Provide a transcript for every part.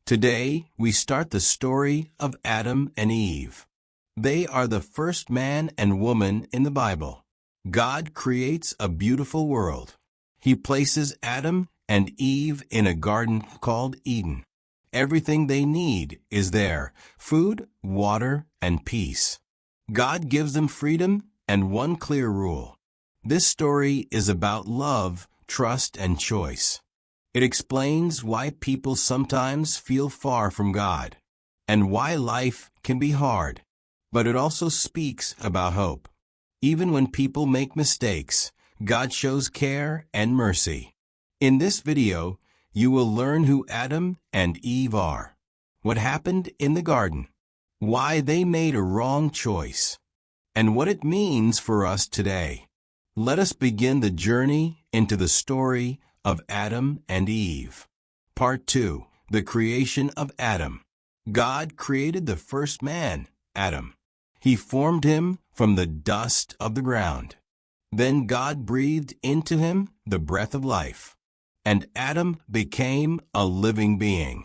Today, we start the story of Adam and Eve. They are the first man and woman in the Bible. God creates a beautiful world. He places Adam and Eve in a garden called Eden. Everything they need is there: food, water, and peace. God gives them freedom and one clear rule. This story is about love, trust, and choice. It explains why people sometimes feel far from God and why life can be hard. But it also speaks about hope. Even when people make mistakes, God shows care and mercy. In this video, you will learn who Adam and Eve are, what happened in the garden, why they made a wrong choice, and what it means for us today. Let us begin the journey into the story of Adam and Eve. Part 2. The creation of Adam. God created the first man, Adam. He formed him from the dust of the ground. Then God breathed into him the breath of life, and Adam became a living being.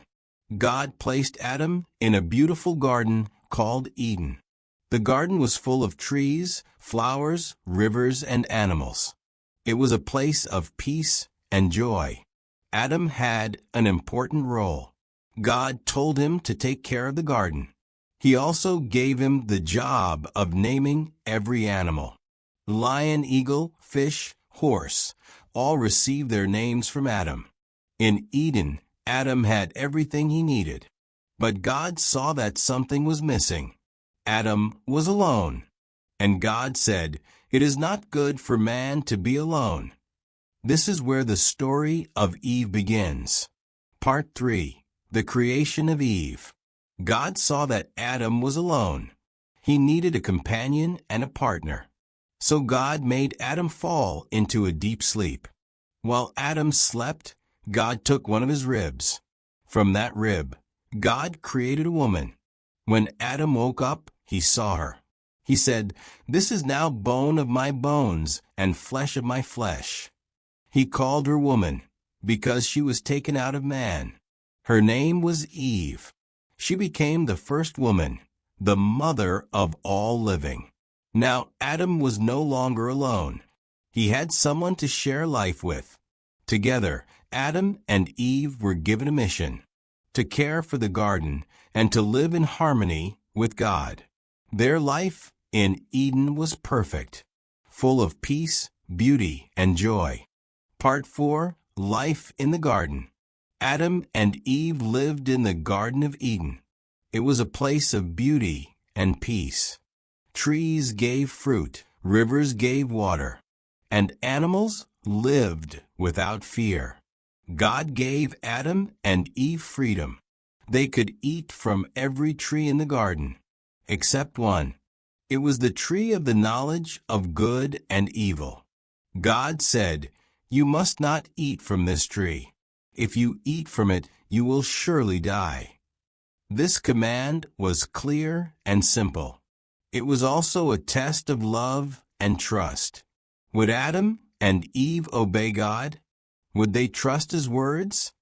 God placed Adam in a beautiful garden called Eden. The garden was full of trees, flowers, rivers, and animals. It was a place of peace and joy. Adam had an important role. God told him to take care of the garden. He also gave him the job of naming every animal. Lion, eagle, fish, horse, all received their names from Adam. In Eden, Adam had everything he needed. But God saw that something was missing. Adam was alone. And God said, "It is not good for man to be alone." This is where the story of Eve begins. Part 3. The creation of Eve. God saw that Adam was alone. He needed a companion and a partner. So God made Adam fall into a deep sleep. While Adam slept, God took one of his ribs. From that rib, God created a woman. When Adam woke up, he saw her. He said, "This is now bone of my bones and flesh of my flesh." He called her woman because she was taken out of man. Her name was Eve. She became the first woman, the mother of all living. Now Adam was no longer alone. He had someone to share life with. Together, Adam and Eve were given a mission: to care for the garden and to live in harmony with God. Their life in Eden was perfect, full of peace, beauty, and joy. Part 4. Life in the garden. Adam and Eve lived in the Garden of Eden. It was a place of beauty and peace. Trees gave fruit, rivers gave water, and animals lived without fear. God gave Adam and Eve freedom. They could eat from every tree in the garden, except one. It was the tree of the knowledge of good and evil. God said, "You must not eat from this tree. If you eat from it, you will surely die." This command was clear and simple. It was also a test of love and trust. Would Adam and Eve obey God? Would they trust His words?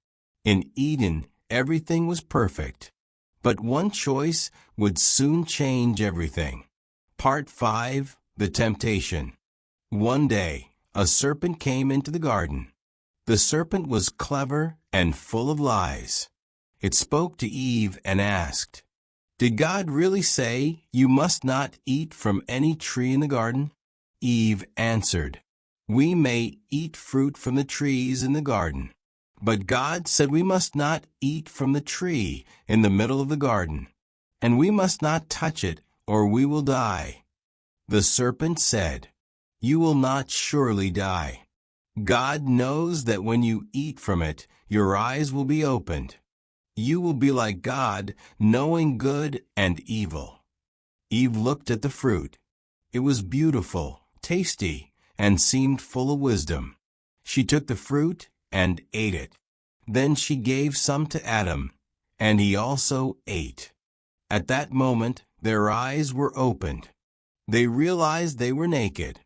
In Eden, everything was perfect. But one choice would soon change everything. Part 5. The temptation. One day, a serpent came into the garden. The serpent was clever and full of lies. It spoke to Eve and asked, "Did God really say you must not eat from any tree in the garden?" Eve answered, "We may eat fruit from the trees in the garden, but God said we must not eat from the tree in the middle of the garden, and we must not touch it or we will die." The serpent said, "You will not surely die. God knows that when you eat from it, your eyes will be opened. You will be like God, knowing good and evil." Eve looked at the fruit. It was beautiful, tasty, and seemed full of wisdom. She took the fruit and ate it. Then she gave some to Adam, and he also ate. At that moment, their eyes were opened. They realized they were naked.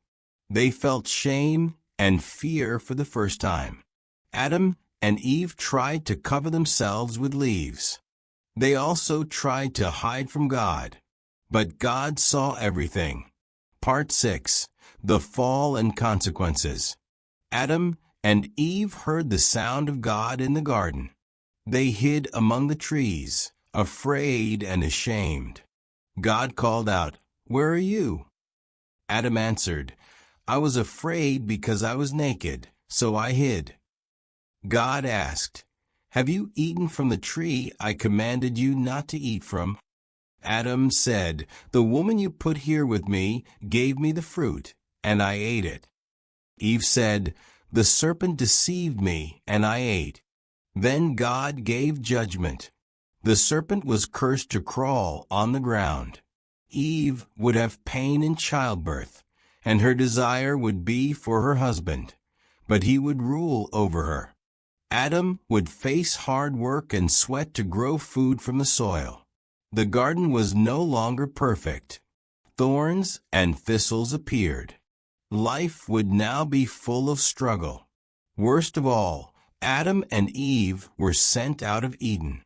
They felt shame and fear for the first time. Adam and Eve tried to cover themselves with leaves. They also tried to hide from God. But God saw everything. Part 6. The Fall and Consequences. Adam and Eve heard the sound of God in the garden. They hid among the trees, afraid and ashamed. God called out, "Where are you?" Adam answered, "I was afraid because I was naked, so I hid." God asked, "Have you eaten from the tree I commanded you not to eat from?" Adam said, "The woman you put here with me gave me the fruit, and I ate it." Eve said, "The serpent deceived me, and I ate." Then God gave judgment. The serpent was cursed to crawl on the ground. Eve would have pain in childbirth, and her desire would be for her husband, but he would rule over her. Adam would face hard work and sweat to grow food from the soil. The garden was no longer perfect. Thorns and thistles appeared. Life would now be full of struggle. Worst of all, Adam and Eve were sent out of Eden.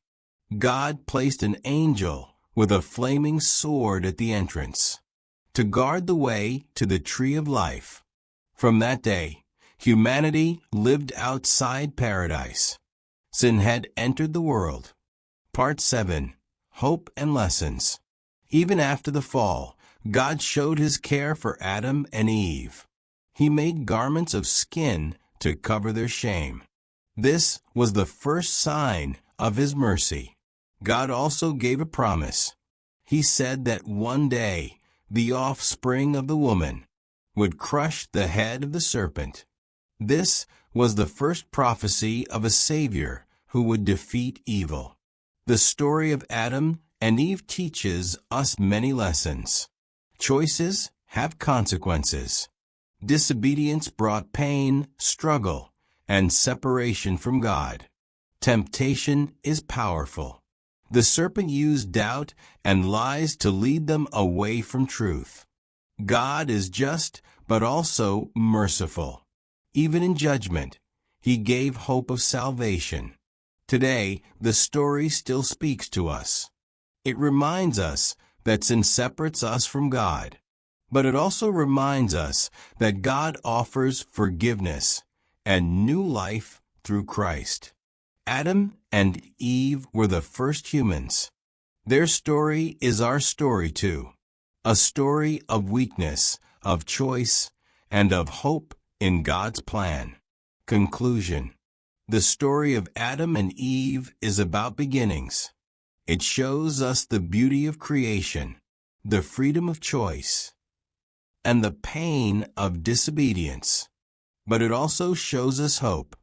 God placed an angel with a flaming sword at the entrance to guard the way to the tree of life. From that day, humanity lived outside paradise. Sin had entered the world. Part 7. Hope and Lessons. Even after the fall, God showed his care for Adam and Eve. He made garments of skin to cover their shame. This was the first sign of his mercy. God also gave a promise. He said that one day the offspring of the woman would crush the head of the serpent. This was the first prophecy of a Savior who would defeat evil. The story of Adam and Eve teaches us many lessons. Choices have consequences. Disobedience brought pain, struggle, and separation from God. Temptation is powerful. The serpent used doubt and lies to lead them away from truth. God is just, but also merciful. Even in judgment, he gave hope of salvation. Today, the story still speaks to us. It reminds us that sin separates us from God, but it also reminds us that God offers forgiveness and new life through Christ. Adam and Eve were the first humans. Their story is our story too, a story of weakness, of choice, and of hope in God's plan. Conclusion. The story of Adam and Eve is about beginnings. It shows us the beauty of creation, the freedom of choice, and the pain of disobedience. But it also shows us hope.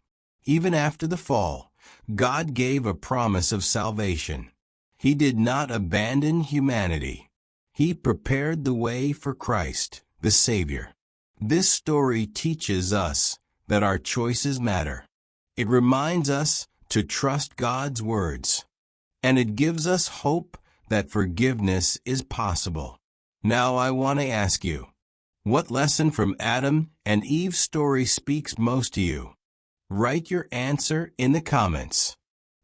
Even after the fall, God gave a promise of salvation. He did not abandon humanity. He prepared the way for Christ, the Savior. This story teaches us that our choices matter. It reminds us to trust God's words, and it gives us hope that forgiveness is possible. Now I want to ask you, what lesson from Adam and Eve's story speaks most to you? Write your answer in the comments.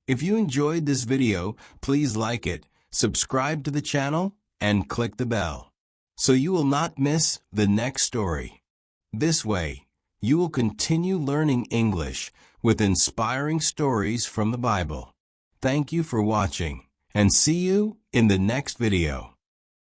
If you enjoyed this video, please like it, subscribe to the channel, and click the bell, so you will not miss the next story. This way, you will continue learning English with inspiring stories from the Bible. Thank you for watching, and see you in the next video.